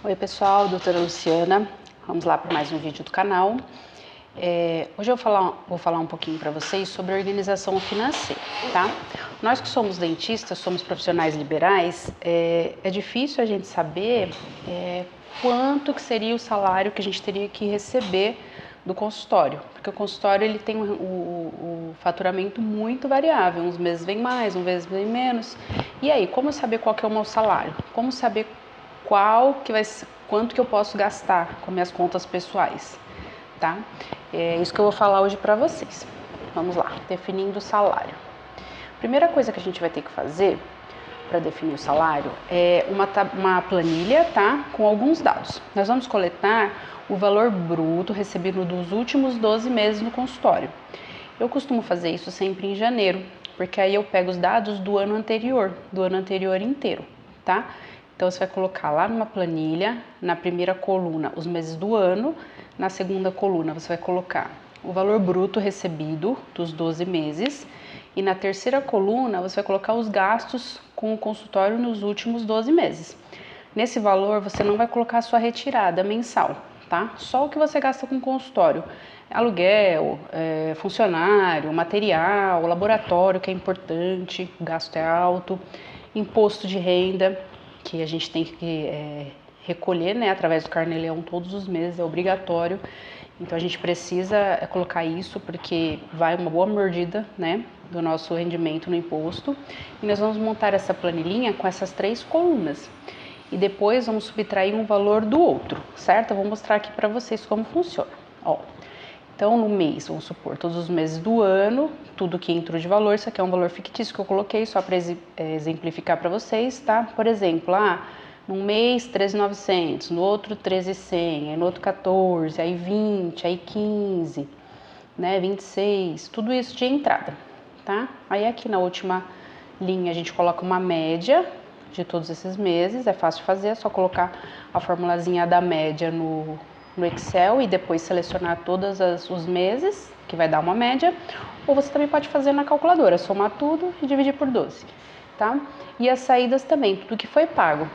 Oi pessoal, doutora Luciana, vamos lá para mais um vídeo do canal. Hoje eu vou falar um pouquinho para vocês sobre organização financeira, tá? Nós que somos dentistas, somos profissionais liberais, é difícil a gente saber quanto que seria o salário que a gente teria que receber do consultório, porque o consultório ele tem o faturamento muito variável, uns meses vem mais, uns meses vem menos. E aí, como saber qual que é o meu salário? Como saber quanto que eu posso gastar com minhas contas pessoais, tá? É isso que eu vou falar hoje para vocês. Vamos lá, definindo o salário. Primeira coisa que a gente vai ter que fazer para definir o salário é uma planilha, tá? Com alguns dados. Nós vamos coletar o valor bruto recebido dos últimos 12 meses no consultório. Eu costumo fazer isso sempre em janeiro, porque aí eu pego os dados do ano anterior inteiro, tá? Então, você vai colocar lá numa planilha, na primeira coluna, os meses do ano, na segunda coluna, você vai colocar o valor bruto recebido dos 12 meses, e na terceira coluna, você vai colocar os gastos com o consultório nos últimos 12 meses. Nesse valor, você não vai colocar a sua retirada mensal, tá? Só o que você gasta com o consultório. Aluguel, funcionário, material, laboratório, que é importante, o gasto é alto, imposto de renda, que a gente tem que recolher, né, através do Carnê-Leão todos os meses, é obrigatório. Então a gente precisa colocar isso porque vai uma boa mordida, né, do nosso rendimento no imposto. E nós vamos montar essa planilhinha com essas 3 colunas. E depois vamos subtrair um valor do outro, certo? Eu vou mostrar aqui para vocês como funciona. Ó, então no mês, vamos supor, todos os meses do ano, tudo que entrou de valor, isso aqui é um valor fictício que eu coloquei só para exemplificar para vocês, tá? Por exemplo, num mês 13.900, no outro 13.100, aí no outro 14, aí 20, aí 15, né, 26, tudo isso de entrada, tá? Aí aqui na última linha a gente coloca uma média de todos esses meses, é fácil de fazer, é só colocar a formulazinha da média no Excel e depois selecionar todos os meses, que vai dar uma média, ou você também pode fazer na calculadora, somar tudo e dividir por 12, tá? E as saídas também, tudo que foi pago,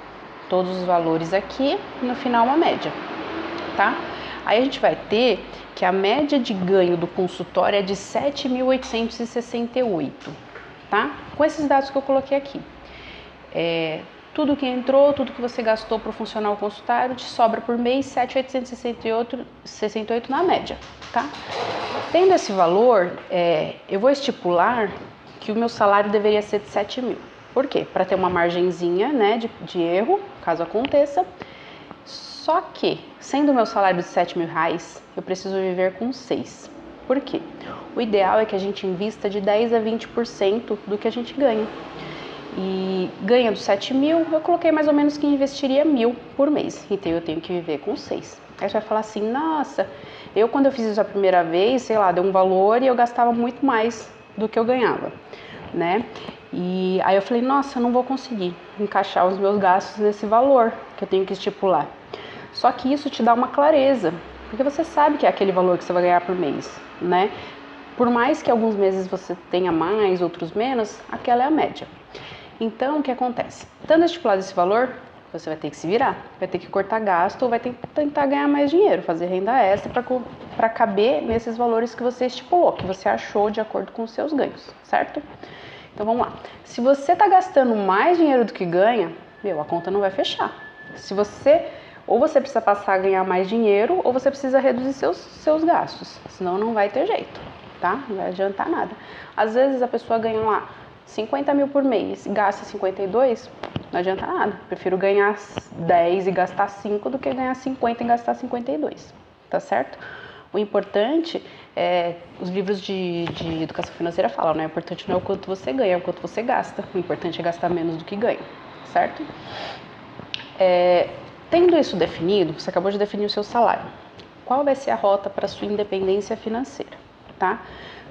todos os valores aqui, no final uma média, tá? Aí a gente vai ter que a média de ganho do consultório é de 7.868, tá? Com esses dados que eu coloquei aqui. Tudo que entrou, tudo que você gastou para funcionar o consultório, te sobra por mês 7.868 na média, tá? Tendo esse valor, eu vou estipular que o meu salário deveria ser de 7 mil. Por quê? Para ter uma margenzinha, né, de erro, caso aconteça. Só que, sendo o meu salário de 7 mil reais, eu preciso viver com 6. Por quê? O ideal é que a gente invista de 10 a 20% do que a gente ganha. E ganhando 7 mil, eu coloquei mais ou menos que investiria 1.000 por mês. Então eu tenho que viver com 6. Aí você vai falar assim, nossa, quando eu fiz isso a primeira vez, sei lá, deu um valor e eu gastava muito mais do que eu ganhava, né? E aí eu falei, nossa, eu não vou conseguir encaixar os meus gastos nesse valor que eu tenho que estipular. Só que isso te dá uma clareza, porque você sabe que é aquele valor que você vai ganhar por mês, né? Por mais que alguns meses você tenha mais, outros menos, aquela é a média. Então, o que acontece? Estando estipulado esse valor, você vai ter que se virar, vai ter que cortar gasto ou vai ter que tentar ganhar mais dinheiro, fazer renda extra para caber nesses valores que você estipulou, que você achou de acordo com os seus ganhos, certo? Então, vamos lá. Se você está gastando mais dinheiro do que ganha, a conta não vai fechar. Ou você precisa passar a ganhar mais dinheiro ou você precisa reduzir seus gastos, senão não vai ter jeito, tá? Não vai adiantar nada. Às vezes a pessoa ganha lá 50 mil por mês e gasta 52, não adianta nada. Prefiro ganhar 10 e gastar 5 do que ganhar 50 e gastar 52, tá certo? O importante os livros de educação financeira falam, né? O importante não é o quanto você ganha, é o quanto você gasta. O importante é gastar menos do que ganha, certo? Tendo isso definido, você acabou de definir o seu salário. Qual vai ser a rota para a sua independência financeira, tá?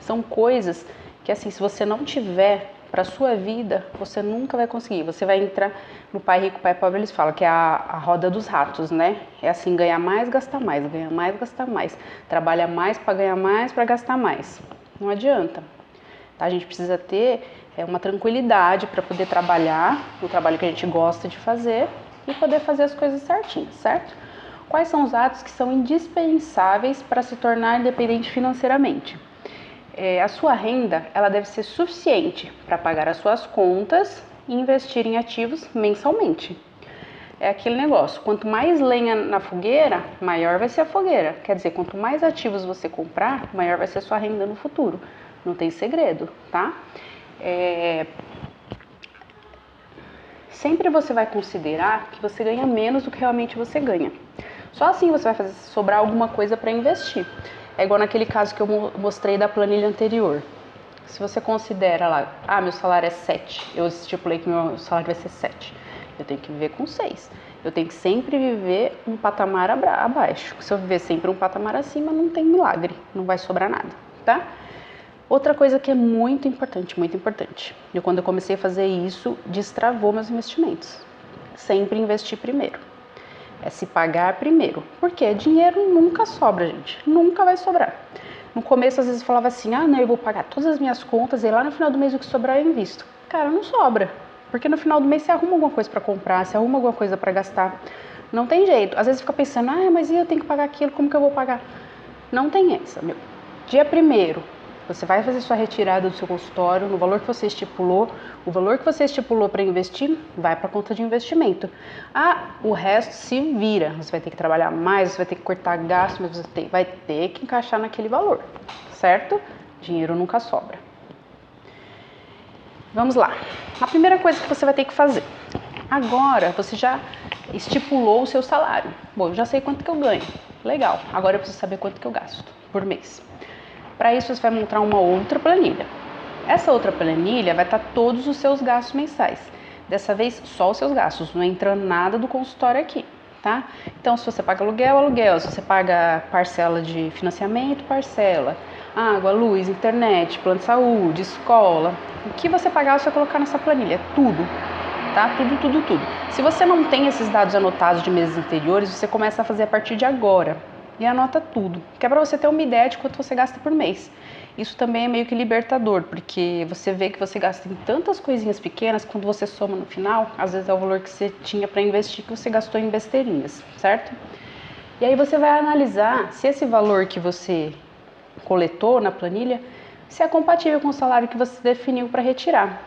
São coisas que, assim, se você não tiver para a sua vida, você nunca vai conseguir. Você vai entrar no Pai Rico, Pai Pobre, eles falam que é a roda dos ratos, né? É assim, ganhar mais, gastar mais, ganhar mais, gastar mais. Trabalha mais para ganhar mais, para gastar mais. Não adianta. Tá? A gente precisa ter uma tranquilidade para poder trabalhar, o trabalho que a gente gosta de fazer e poder fazer as coisas certinhas, certo? Quais são os atos que são indispensáveis para se tornar independente financeiramente? A sua renda, ela deve ser suficiente para pagar as suas contas e investir em ativos mensalmente. É aquele negócio, quanto mais lenha na fogueira, maior vai ser a fogueira. Quer dizer, quanto mais ativos você comprar, maior vai ser a sua renda no futuro. Não tem segredo, tá? Sempre você vai considerar que você ganha menos do que realmente você ganha. Só assim você vai fazer sobrar alguma coisa para investir. É igual naquele caso que eu mostrei da planilha anterior. Se você considera lá, meu salário é 7, eu estipulei que meu salário vai ser 7. Eu tenho que viver com 6. Eu tenho que sempre viver um patamar abaixo. Se eu viver sempre um patamar acima, não tem milagre, não vai sobrar nada, tá? Outra coisa que é muito importante, e quando eu comecei a fazer isso, destravou meus investimentos. Sempre investir primeiro. É se pagar primeiro. Porque dinheiro nunca sobra, gente. Nunca vai sobrar. No começo, às vezes, eu falava assim, não, eu vou pagar todas as minhas contas e lá no final do mês o que sobrar eu invisto. Cara, não sobra. Porque no final do mês você arruma alguma coisa para comprar, você arruma alguma coisa para gastar. Não tem jeito. Às vezes fica pensando, mas eu tenho que pagar aquilo, como que eu vou pagar? Não tem essa, meu. Dia 1º, você vai fazer sua retirada do seu consultório no valor que você estipulou. O valor que você estipulou para investir vai para a conta de investimento. O resto se vira. Você vai ter que trabalhar mais, você vai ter que cortar gasto, mas você vai ter que encaixar naquele valor, certo? Dinheiro nunca sobra. Vamos lá. A primeira coisa que você vai ter que fazer. Agora você já estipulou o seu salário. Bom, eu já sei quanto que eu ganho. Legal. Agora eu preciso saber quanto que eu gasto por mês. Para isso, você vai montar uma outra planilha. Essa outra planilha vai estar todos os seus gastos mensais. Dessa vez, só os seus gastos, não entra nada do consultório aqui, tá? Então, se você paga aluguel, se você paga parcela de financiamento, parcela, água, luz, internet, plano de saúde, escola, o que você pagar, você vai colocar nessa planilha, tudo, tá? Tudo. Se você não tem esses dados anotados de meses anteriores, você começa a fazer a partir de agora. E anota tudo, que é para você ter uma ideia de quanto você gasta por mês. Isso também é meio que libertador, porque você vê que você gasta em tantas coisinhas pequenas, quando você soma no final, às vezes é o valor que você tinha para investir que você gastou em besteirinhas, certo? E aí você vai analisar se esse valor que você coletou na planilha, se é compatível com o salário que você definiu para retirar.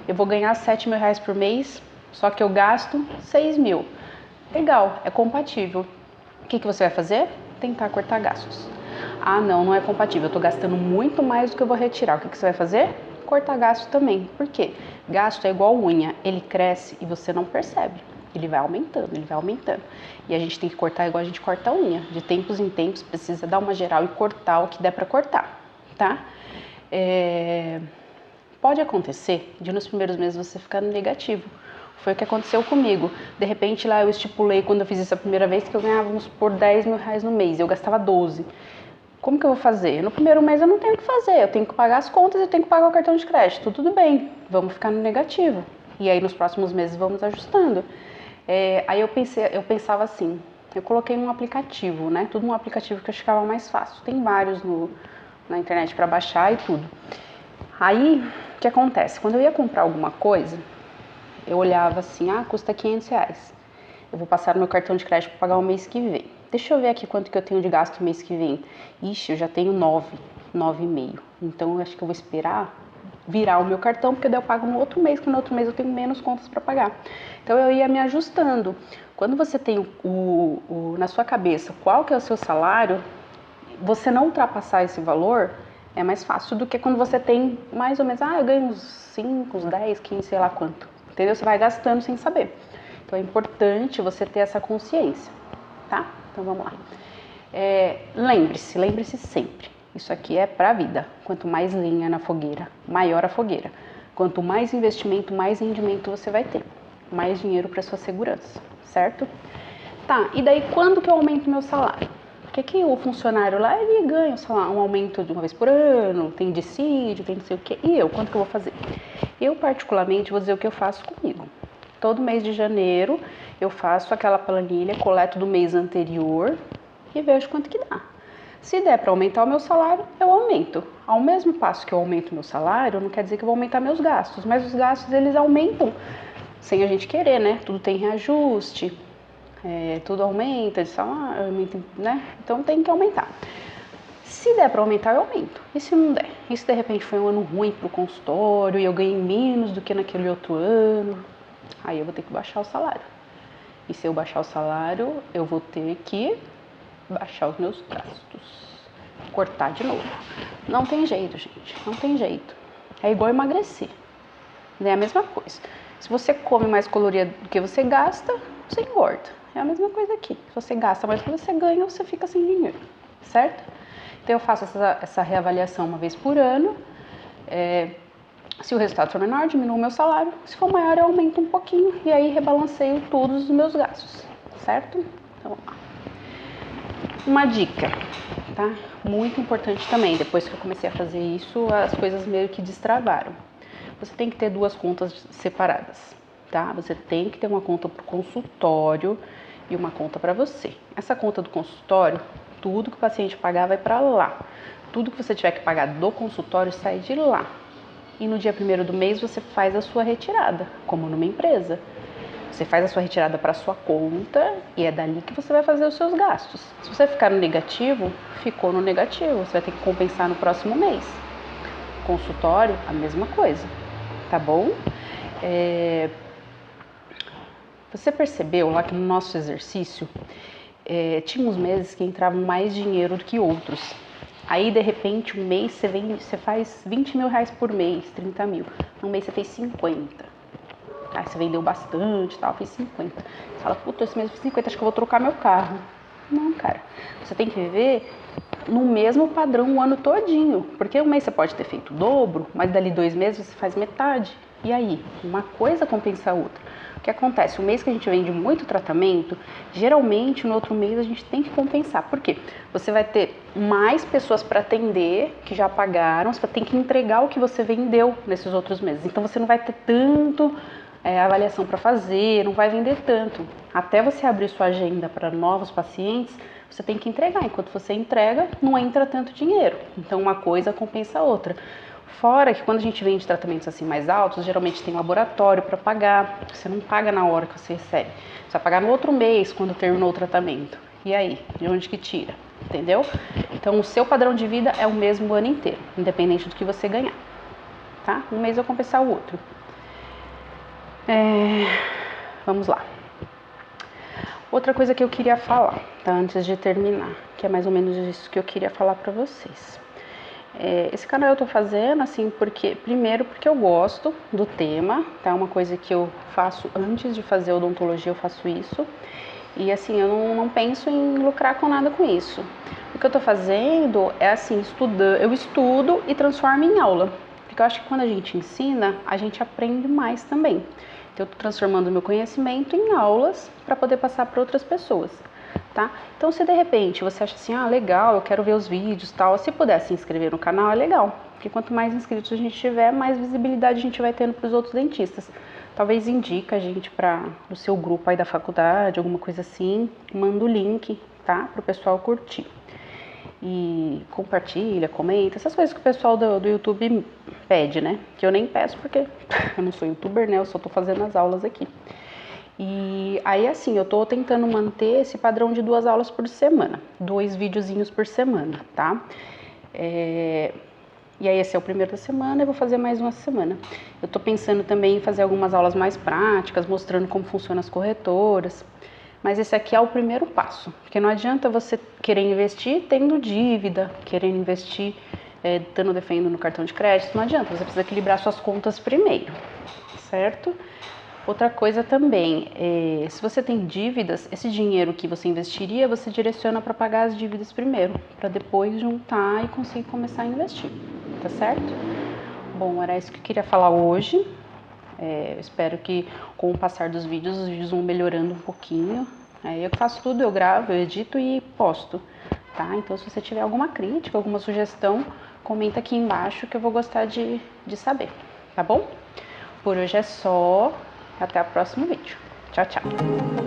Eu vou ganhar 7 mil reais por mês, só que eu gasto 6 mil. Legal, é compatível. O que você vai fazer? Tentar cortar gastos. Não é compatível, eu estou gastando muito mais do que eu vou retirar. O que você vai fazer? Cortar gasto também. Por quê? Gasto é igual unha, ele cresce e você não percebe. Ele vai aumentando. E a gente tem que cortar igual a gente corta a unha. De tempos em tempos, precisa dar uma geral e cortar o que der para cortar, tá? Pode acontecer de nos primeiros meses você ficar no negativo. Foi o que aconteceu comigo. De repente, lá eu estipulei, quando eu fiz isso a primeira vez, que eu ganhava, vamos supor, 10 mil reais no mês. Eu gastava 12. Como que eu vou fazer? No primeiro mês eu não tenho o que fazer. Eu tenho que pagar as contas e eu tenho que pagar o cartão de crédito. Tudo bem, vamos ficar no negativo. E aí, nos próximos meses, vamos ajustando. Aí eu pensava assim, eu coloquei um aplicativo, né? Tudo um aplicativo que eu achava mais fácil. Tem vários na internet para baixar e tudo. Aí, o que acontece? Quando eu ia comprar alguma coisa, eu olhava assim, custa 500 reais. Eu vou passar no meu cartão de crédito para pagar o mês que vem. Deixa eu ver aqui quanto que eu tenho de gasto no mês que vem. Ixi, eu já tenho 9,5. Então, eu acho que eu vou esperar virar o meu cartão, porque daí eu pago no outro mês, que no outro mês eu tenho menos contas para pagar. Então, eu ia me ajustando. Quando você tem na sua cabeça qual que é o seu salário, você não ultrapassar esse valor é mais fácil do que quando você tem mais ou menos, eu ganho uns 5, uns 10, 15, sei lá quanto. Entendeu? Você vai gastando sem saber. Então, é importante você ter essa consciência, tá? Então, vamos lá. Lembre-se sempre. Isso aqui é pra vida. Quanto mais lenha na fogueira, maior a fogueira. Quanto mais investimento, mais rendimento você vai ter. Mais dinheiro para sua segurança, certo? Tá, e daí quando que eu aumento meu salário? Porque que o funcionário lá, ele ganha um aumento de uma vez por ano, tem dissídio, tem não sei o quê. E eu, quanto que eu vou fazer? Eu, particularmente, vou dizer o que eu faço comigo. Todo mês de janeiro, eu faço aquela planilha, coleto do mês anterior e vejo quanto que dá. Se der para aumentar o meu salário, eu aumento. Ao mesmo passo que eu aumento meu salário, não quer dizer que eu vou aumentar meus gastos, mas os gastos, eles aumentam sem a gente querer, né? Tudo tem reajuste, tudo aumenta de salário, né? Então tem que aumentar. Se der para aumentar, eu aumento. E se não der? E se de repente foi um ano ruim para o consultório e eu ganhei menos do que naquele outro ano? Aí eu vou ter que baixar o salário. E se eu baixar o salário, eu vou ter que baixar os meus gastos. Cortar de novo. Não tem jeito, gente. Não tem jeito. É igual emagrecer. É a mesma coisa. Se você come mais calorias do que você gasta, você engorda. É a mesma coisa aqui. Se você gasta mais do que você ganha, você fica sem dinheiro. Certo? Então eu faço essa reavaliação uma vez por ano. Se o resultado for menor, diminuo o meu salário. Se for maior, eu aumento um pouquinho. E aí rebalanceio todos os meus gastos. Certo? Então, vamos lá. Uma dica, tá? Muito importante também. Depois que eu comecei a fazer isso, as coisas meio que destravaram. Você tem que ter 2 contas separadas, tá? Você tem que ter uma conta para o consultório e uma conta para você. Essa conta do consultório, tudo que o paciente pagar vai para lá. Tudo que você tiver que pagar do consultório sai de lá. E no dia 1º do mês você faz a sua retirada, como numa empresa. Você faz a sua retirada para a sua conta e é dali que você vai fazer os seus gastos. Se você ficar no negativo, ficou no negativo. Você vai ter que compensar no próximo mês. Consultório, a mesma coisa, tá bom? Você percebeu lá que no nosso exercício tinha uns meses que entravam mais dinheiro do que outros. Aí, de repente, um mês você faz 20 mil reais por mês, 30 mil. Um mês você fez 50. Aí você vendeu bastante e tal, fez 50. Você fala, puta, esse mês eu fiz 50, acho que eu vou trocar meu carro. Não, cara. Você tem que viver no mesmo padrão o ano todinho. Porque um mês você pode ter feito o dobro, mas dali 2 meses você faz metade. E aí? Uma coisa compensa a outra. O que acontece? O mês que a gente vende muito tratamento, geralmente no outro mês a gente tem que compensar. Por quê? Você vai ter mais pessoas para atender que já pagaram, você tem que entregar o que você vendeu nesses outros meses. Então você não vai ter tanto avaliação para fazer, não vai vender tanto. Até você abrir sua agenda para novos pacientes, você tem que entregar. Enquanto você entrega, não entra tanto dinheiro. Então uma coisa compensa a outra. Fora que quando a gente vende tratamentos assim mais altos, geralmente tem laboratório para pagar. Você não paga na hora que você recebe. Você vai pagar no outro mês, quando terminou o tratamento. E aí? De onde que tira? Entendeu? Então o seu padrão de vida é o mesmo o ano inteiro, independente do que você ganhar. Tá? Um mês vai compensar o outro. Vamos lá. Outra coisa que eu queria falar, tá? Antes de terminar, que é mais ou menos isso que eu queria falar pra vocês. Esse canal eu tô fazendo assim primeiro porque eu gosto do tema, tá? É uma coisa que eu faço antes de fazer odontologia, eu faço isso. E assim, eu não penso em lucrar com nada com isso. O que eu tô fazendo é assim, eu estudo e transformo em aula. Porque eu acho que quando a gente ensina, a gente aprende mais também. Então, eu estou transformando o meu conhecimento em aulas para poder passar para outras pessoas, tá? Então, se de repente você acha assim, legal, eu quero ver os vídeos e tal, se puder se inscrever no canal, é legal. Porque quanto mais inscritos a gente tiver, mais visibilidade a gente vai tendo para os outros dentistas. Talvez indica a gente para o seu grupo aí da faculdade, alguma coisa assim, manda o link, tá? Para o pessoal curtir. E compartilha, comenta, essas coisas que o pessoal do YouTube pede, né? Que eu nem peço porque eu não sou youtuber, né? Eu só tô fazendo as aulas aqui. E aí, assim, eu tô tentando manter esse padrão de 2 aulas por semana, 2 videozinhos por semana, tá? E aí, esse é o primeiro da semana, eu vou fazer mais uma semana. Eu tô pensando também em fazer algumas aulas mais práticas, mostrando como funcionam as corretoras. Mas esse aqui é o primeiro passo, porque não adianta você querer investir tendo dívida, querendo investir estando defendendo no cartão de crédito, não adianta, você precisa equilibrar suas contas primeiro, certo? Outra coisa também, se você tem dívidas, esse dinheiro que você investiria, você direciona para pagar as dívidas primeiro, para depois juntar e conseguir começar a investir, tá certo? Bom, era isso que eu queria falar hoje. Eu espero que com o passar dos vídeos, os vídeos vão melhorando um pouquinho. Eu faço tudo, eu gravo, eu edito e posto, tá? Então, se você tiver alguma crítica, alguma sugestão, comenta aqui embaixo que eu vou gostar de saber, tá bom? Por hoje é só. Até o próximo vídeo. Tchau, tchau!